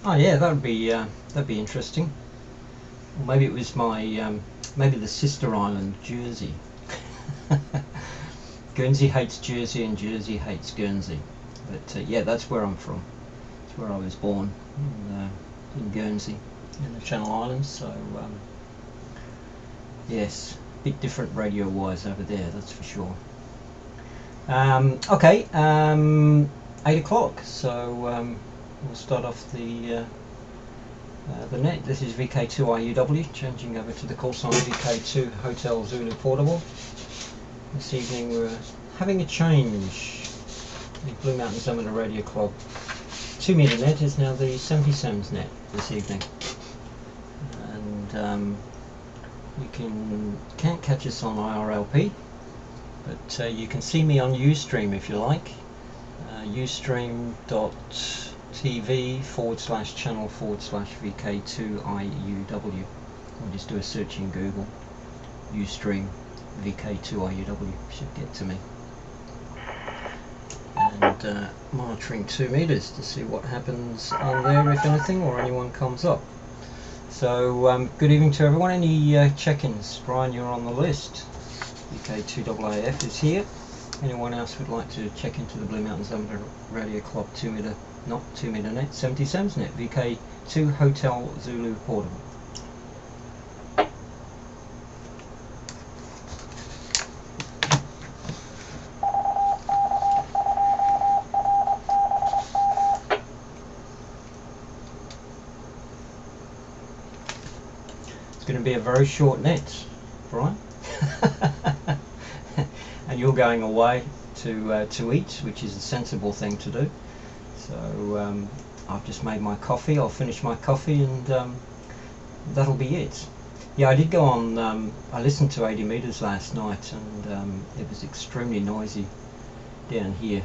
Oh yeah, that'd be interesting. Or maybe it was my maybe the sister island, Jersey. Guernsey hates Jersey and Jersey hates Guernsey. But yeah, that's where I'm from. It's where I was born in Guernsey, in the Channel Islands. So yes, bit different radio-wise over there, that's for sure. Okay, 8 o'clock. So we'll start off the net. This is VK2IUW, changing over to the call sign VK2 Hotel Zulu Portable. This evening we're having a change. The Blue Mountains Amateur Radio Club 2 metre net is now the 70 SEMS net this evening. And you can't catch us on IRLP, but you can see me on Ustream if you like. ustream.tv/channel/VK2IUW. Or just do a search in Google. Ustream VK2IUW should get to me. And monitoring 2 meters to see what happens on there, if anything, or anyone comes up. So good evening to everyone. Any check-ins? Brian, you're on the list. VK2AAF is here. Anyone else would like to check into the Blue Mountains Amateur Radio Club 2 meter, not 2 meter net, 70 SEMS net, VK2 Hotel Zulu Portable. It's going to be a very short net, Brian. And you're going away to eat, which is a sensible thing to do. So I've just made my coffee. I'll finish my coffee and that'll be it. Yeah, I did go on. I listened to 80 meters last night, and it was extremely noisy down here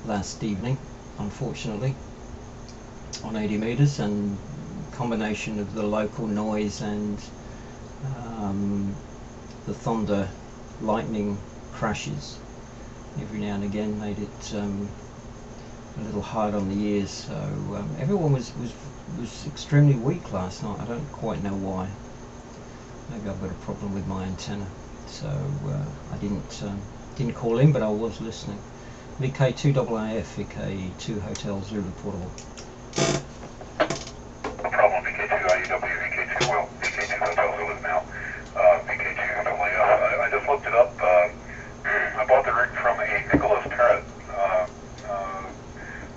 last evening, unfortunately, on 80 meters, and combination of the local noise and the thunder, lightning crashes every now and again made it a little hard on the ears. So everyone was extremely weak last night. I don't quite know why. Maybe I've got a problem with my antenna. So I didn't call in, but I was listening. VK2AAF, VK2 Hotel Zulu Portable. No problem, VK2IUW, VK2, well, VK2 Hotel Zulu now. VK2AAF, I just looked it up. I bought the rig from a Nicholas Parrott,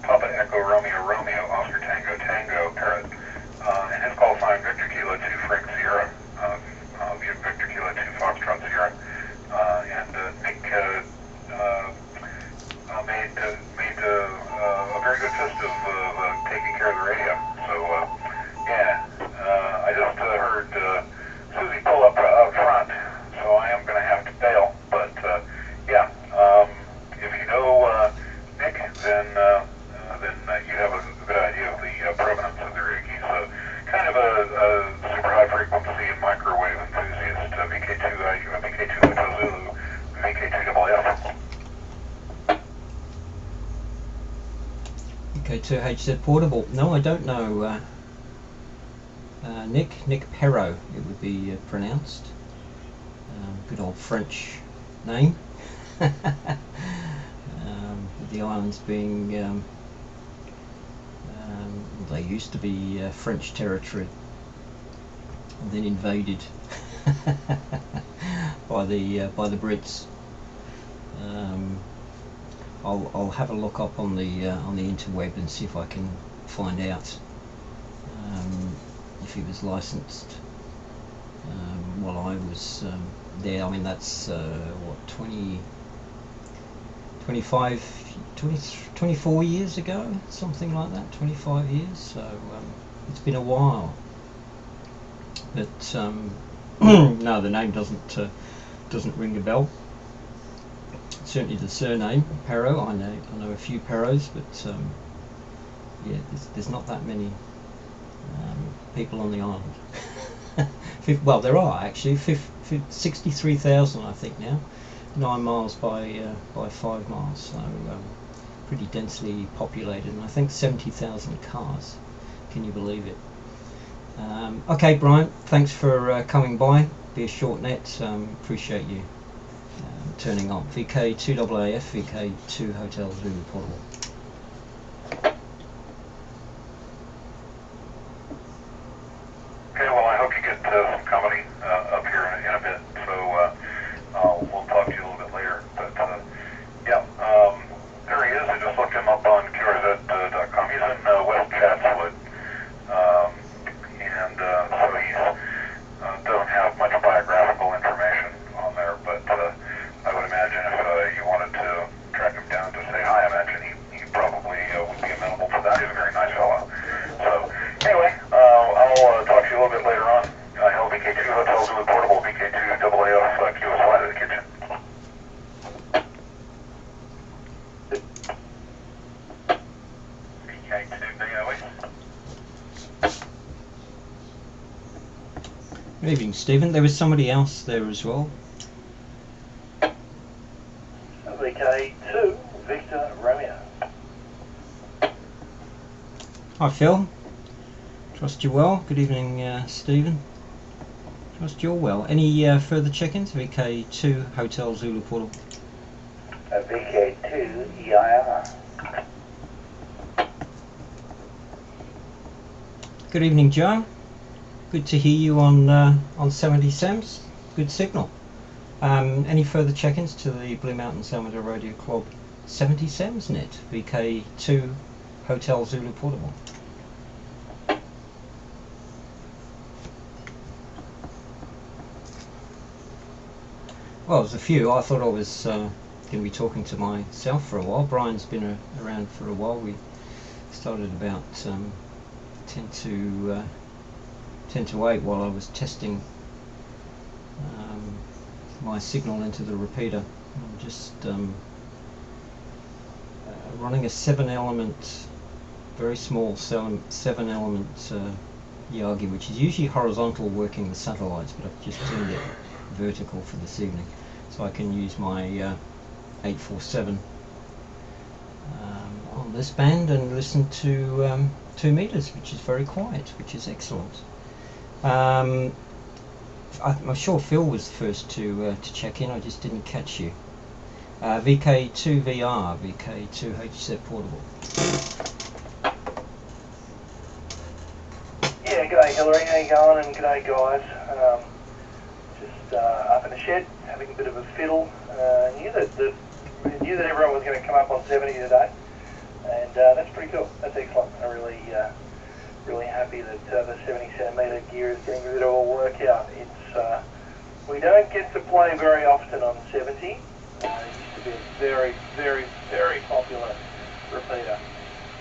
Papa Echo Romeo Romeo, Oscar Tango Tango Parrott, and his call sign Victor Kilo 2 Frank Sierra, Victor Kilo 2 Foxtrot Sierra, and Nick made a very good fist of taking care of the radio. So yeah, I just heard Susie pull up out front, so I am going to have to bail. But yeah, if you know Nick, then you have a good idea of the provenance of the rig. He's kind of a super high frequency and microwave enthusiast. VK2 Hotel Zulu, VK2AAF. VK2HZ Portable. No, I don't know. Nick Perrault, it would be pronounced. Good old French name. The islands being, they used to be French territory, and then invaded by the Brits. I'll have a look up on the interweb and see if I can find out if he was licensed while I was there. I mean, that's what, 24 years ago, something like that. 25 years. So it's been a while. But no, the name doesn't ring a bell. Certainly the surname Perrault. I know a few Perrauts, but yeah, there's not that many people on the island. Well, there are actually 63,000, I think now. 9 miles by 5 miles, so pretty densely populated, and I think 70,000 cars. Can you believe it? Okay, Brian, thanks for coming by. Be a short net. Appreciate you turning on. VK2AAF, VK2 Hotel Zulu Portable. Okay, well, I hope you get some company up here in a bit, so we'll talk to you a little bit later. But yeah, there he is. I just looked him up on QRZ.com. He's in West Chatswood, and so he doesn't have much biographical information on there, but I would imagine if you wanted to track him down to say hi, I imagine he probably would be amenable to that. He's a very nice fellow. So anyway, I'll talk to you a little bit later on. LBK2 Hotel Zulu Portable, VK2AAF, QSY to the kitchen. VK2BOE. Good evening, Stephen. There was somebody else there as well. LBK2 Victor Romeo. Hi, Phil. Trust you're well. Good evening, Stephen. Trust you're well. Any further check-ins? VK2 Hotel Zulu Portable. VK2 EIR. Good evening, Joe. Good to hear you on 70 SAMs. Good signal. Any further check-ins to the Blue Mountain Salamander Radio Club 70 SAMs net? VK2 Hotel Zulu Portable. Well, there's a few. I thought I was going to be talking to myself for a while. Brian's been around for a while. We started about 10 to 8 while I was testing my signal into the repeater. I'm just running a 7-element, very small 7-element Yagi, which is usually horizontal working the satellites, but I've just turned it vertical for this evening, so I can use my 847 on this band and listen to 2 meters, which is very quiet, which is excellent. I'm sure Phil was the first to check in. I just didn't catch you. VK2VR, VK2 HZ Portable. Yeah, g'day Hillary, how you going? And g'day guys. Just up in the shed, having a bit of a fiddle. Knew that everyone was going to come up on 70 today, and that's pretty cool. That's excellent. I'm really happy that the 70 centimetre gear is getting a bit of a workout. It's we don't get to play very often on 70. It used to be a very, very, very popular repeater,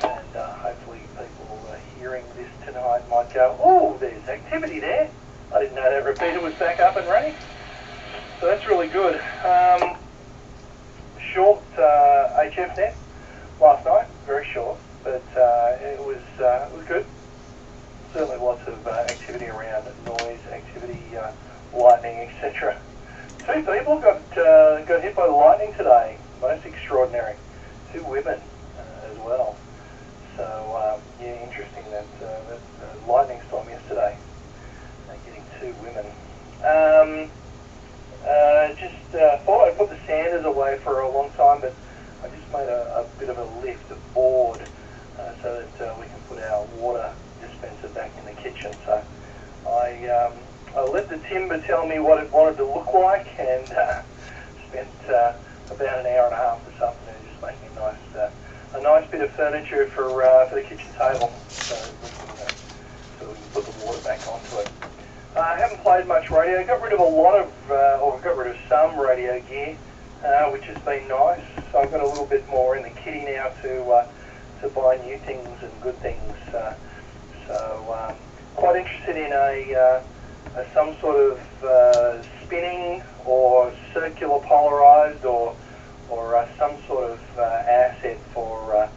and hopefully people hearing this tonight might go, oh, there's activity there. I didn't know that repeater was back up and running. So that's really good. Short HF net last night, very short, but it was good. Certainly lots of activity around noise, activity, lightning, etc. 2 people got hit by the lightning today. Most extraordinary. 2 women as well. So yeah, interesting that lightning storm yesterday. Getting 2 women. Just thought I'd put the sanders away for a long time, but I just made a bit of a lift, a board, so that we can put our water dispenser back in the kitchen. So I let the timber tell me what it wanted to look like, and spent about an hour and a half this afternoon just making a nice bit of furniture for the kitchen table, so we can put the water back onto it. I haven't played much radio. Got rid of some radio gear, which has been nice. So I've got a little bit more in the kitty now to buy new things and good things. So quite interested in some sort of spinning or circular polarized or some sort of asset for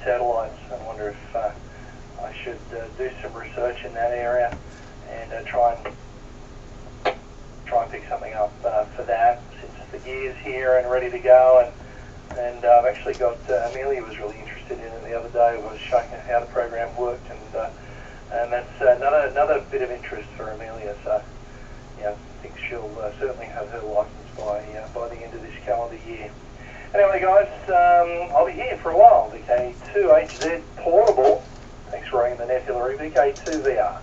satellites. I wonder if I should do some research in that area and try and pick something up for that, since the gear's here and ready to go. And I've actually got Amelia was really interested interested in it the other day. I was showing her how the program worked, and that's another bit of interest for Amelia. So, yeah, I think she'll certainly have her license by the end of this calendar year. Anyway, guys, I'll be here for a while. VK2HZ portable. Thanks for ringing the Nebula. VK2VR.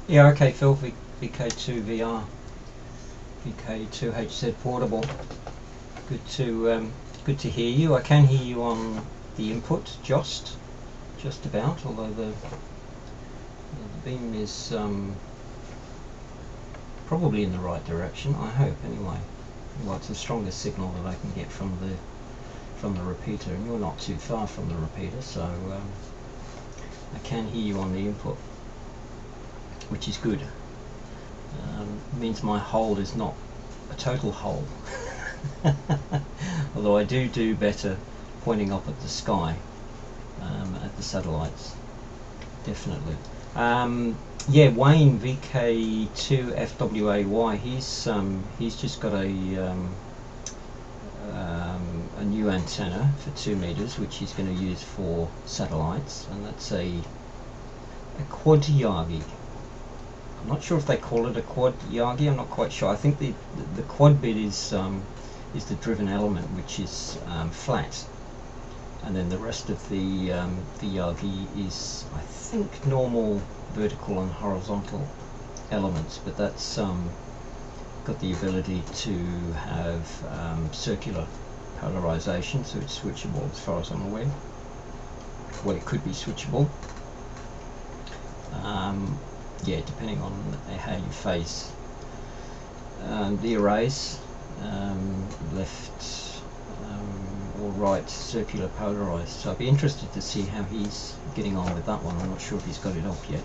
Yeah, okay, Phil. VK2VR. VK2HZ portable. Good to hear you. I can hear you on the input, just about. Although the beam is probably in the right direction. I hope, anyway. Well, it's the strongest signal that I can get from the repeater, and you're not too far from the repeater, so I can hear you on the input, which is good. Means my hold is not a total hole. Although I do better pointing up at the sky, at the satellites, definitely. Yeah, Wayne VK2FWAY. He's just got a new antenna for 2 meters, which he's going to use for satellites, and that's a quad Yagi. I'm not sure if they call it a quad Yagi. I'm not quite sure. I think the quad bit is the driven element, which is flat, and then the rest of the Yagi is, I think, normal vertical and horizontal elements, but that's got the ability to have circular polarization, so it's switchable as far as I'm aware. Well, it could be switchable. Yeah, depending on how you face the arrays, left or right circular polarized. So I'd be interested to see how he's getting on with that one. I'm not sure if he's got it off yet.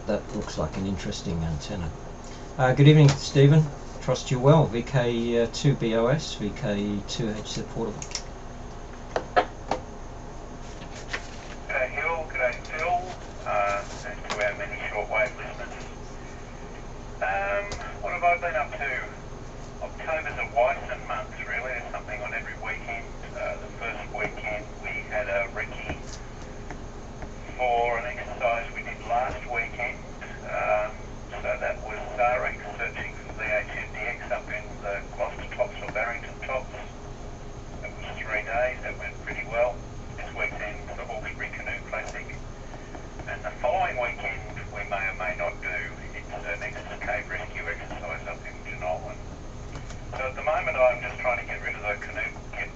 That looks like an interesting antenna. Good evening, Stephen. Trust you well. VK2BOS, VK2HZ portable. G'day Phil, and to our many shortwave listeners. What have I been up to? October's a Wyson month, really. There's something on every weekend. The first weekend we had a recce for an exercise we did last weekend. So that was Zarex searching for the HMDX up in the Gloucester Tops or Barrington Tops. It was 3 days. That went pretty well. This weekend the Hawkesbury Canoe Classic. And the following weekend we may or may not do. It's an Nexus Cave Rescue exercise up in Genolan. So at the moment I'm just trying to get rid of the canoe, get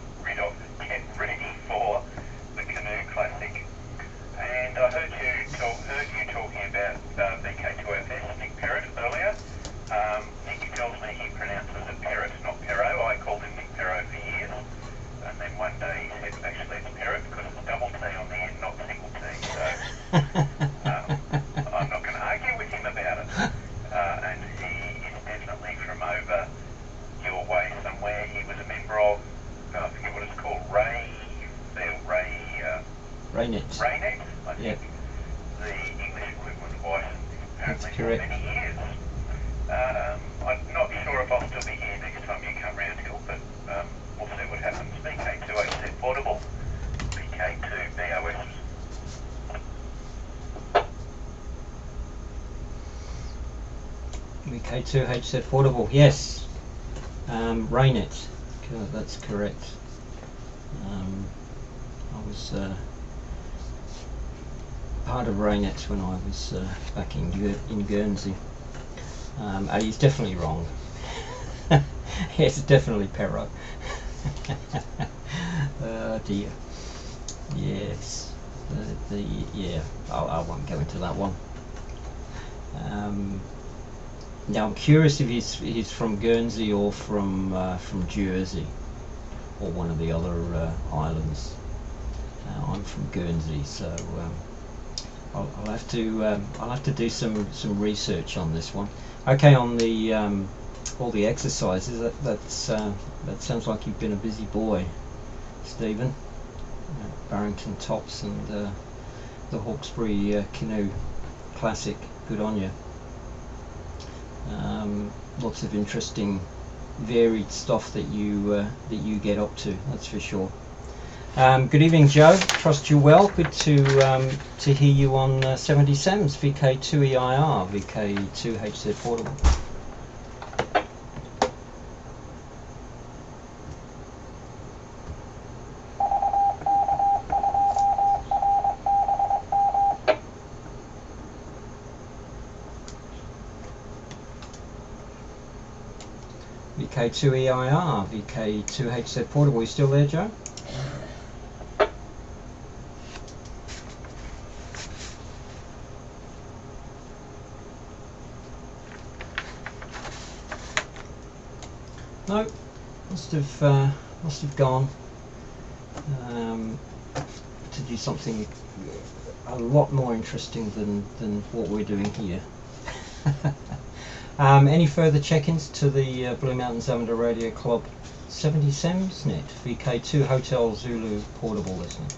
ready for the Canoe Classic. And I heard you talking about VK2FS, Nick Perrott, earlier. Nick tells me he pronounces it Perrott, not Perro. I called him Nick Perro for years. And then one day he said, actually it's Perrott because it's double T on the end, not single T. So I'm not going to argue with him about it. And he is definitely from over your way somewhere. He was a member of, I forget what it's called, Raynet. I think. Yep. The English equivalent of Wyson, apparently, That's for correct. many years. I'm not sure if I'll still be here next time you come round, Hill, but we'll see what happens. VK2HZ portable, VK2BOS. VK2HZ portable, yes. Raynet, that's correct. I was part of Raynet when I was back in Guernsey. He's definitely wrong. It's definitely Perro. Oh dear. Yes. Yeah. I won't go into that one. Now I'm curious if he's from Guernsey or from Jersey or one of the other islands. I'm from Guernsey, so I'll have to do some research on this one. Okay, on the all the exercises. That sounds like you've been a busy boy, Stephen. Barrington Tops and the Hawkesbury Canoe Classic. Good on you. Lots of interesting, varied stuff that you get up to. That's for sure. Good evening, Joe. Trust you well. Good to hear you on 70 SEMS VK2EIR VK2HZ portable. VK2EIR VK2HZ portable. You still there, Joe? No, must have gone to do something a lot more interesting than what we're doing here. Any further check-ins to the Blue Mountains Amateur Radio Club 70 SEMS net VK2 Hotel Zulu portable listening.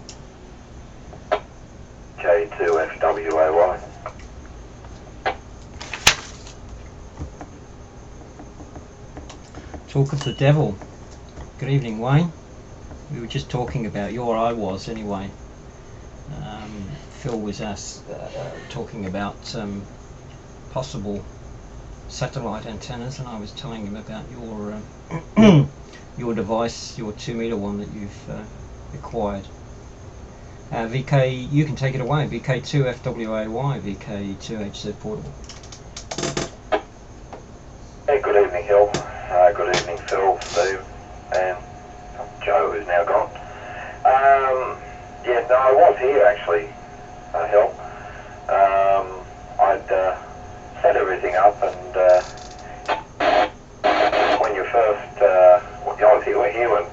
K2FWAY. Talk of the devil. Good evening, Wayne. We were just talking about you, or I was anyway. Phil was talking about possible satellite antennas, and I was telling him about your your device, your 2-meter one that you've acquired. VK, you can take it away. VK2FWAY, VK2HZ portable. Hey, good evening, Hill. Good evening, Phil, Steve, and Joe, who's now gone. Yeah, no, I was here actually, Hill. I'd set everything up, and when you first, obviously you were here when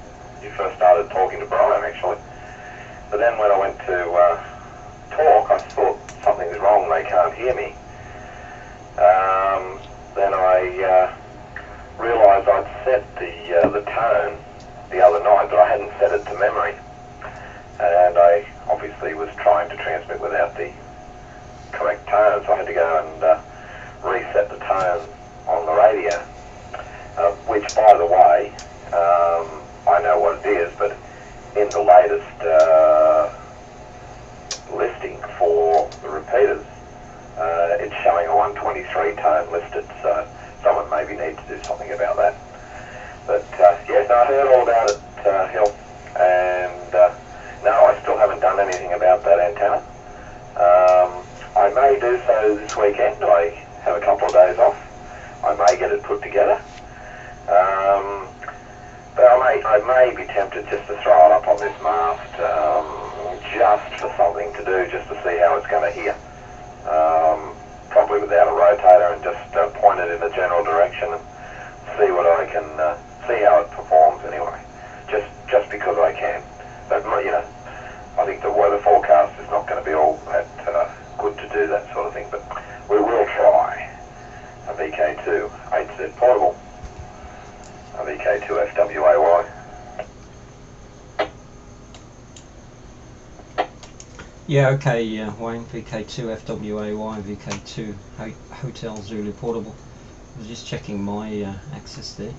you first started talking to Brian, actually. But then when I went to talk, I thought something's wrong, they can't hear me. Then I realised I'd set the tone the other night, but I hadn't set it to memory. And I obviously was trying to transmit without the correct tone, so I had to go and reset the tone on the radio, which, by the way, I know what it is, but in the latest listing for the repeaters, it's showing a 123 tone listed, so someone maybe needs to do something about that. But yes, I heard all about it, Hill, and no, I still haven't done anything about that antenna. I may do so this weekend. I have a couple of days off. I may get it put together. But I may be tempted just to throw it up on this mast, just for something to do, just to see how it's going to hear. Probably without a rotator, and just point it in a general direction and see what I can, see how it performs anyway. Just because I can. But you know, I think the weather forecast is not going to be all that good to do that sort of thing. But we will try. A VK2 HZ portable. A VK2 FWAY. Yeah, okay, Wayne, VK2 FWAY, VK2 Hotel Zulu portable. I was just checking my access there.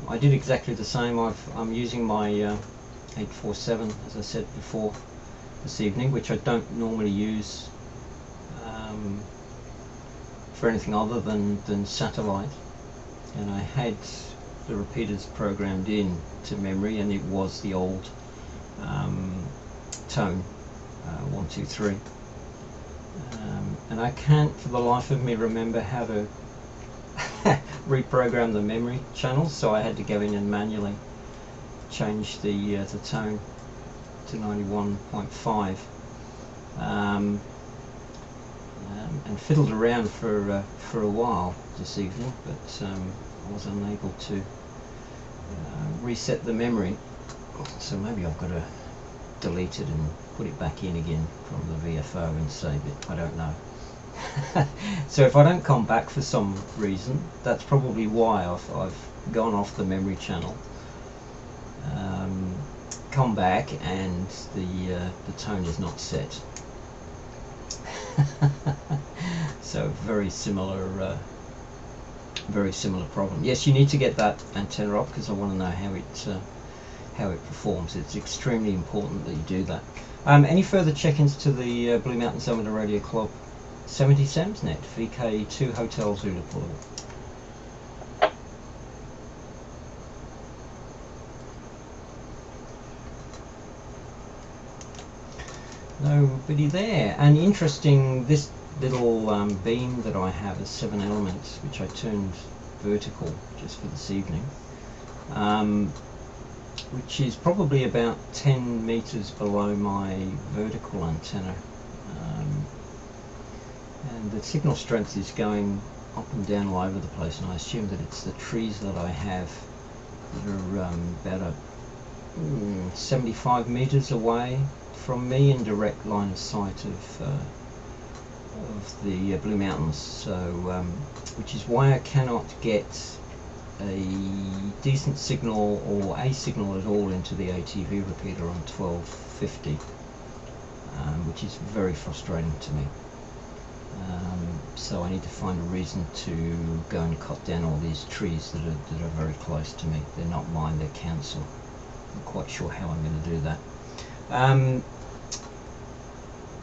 I did exactly the same. I'm using my 847, as I said before, this evening, which I don't normally use for anything other than satellite. And I had the repeaters programmed in to memory, and it was the old tone 123, and I can't for the life of me remember how to reprogram the memory channels, so I had to go in and manually change the tone to 91.5, and fiddled around for a while this evening, but I was unable to reset the memory, so maybe I've got to delete it and put it back in again from the VFO and save it. I don't know. So if I don't come back for some reason, that's probably why I've gone off the memory channel, come back, and the tone is not set. So very similar very similar problem. Yes, you need to get that antenna up because I want to know how it performs. It's extremely important that you do that. Any further check-ins to the Blue Mountain Zometer Radio Club 70 SAMSnet VK2 Hotel Zulu portable? Nobody there. And interesting, this little beam that I have is 7 elements, which I turned vertical just for this evening, which is probably about 10 meters below my vertical antenna, and the signal strength is going up and down all over the place, and I assume that it's the trees that I have that are about 75 meters away from me in direct line of sight of the Blue Mountains, so which is why I cannot get a decent signal or a signal at all into the ATV repeater on 1250, which is very frustrating to me. So I need to find a reason to go and cut down all these trees that are very close to me. They're not mine, they're council. I'm not quite sure how I'm going to do that.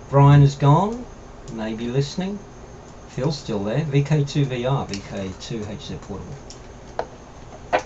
Brian is gone, maybe listening. Phil's still there. VK2VR, VK2 HZ portable.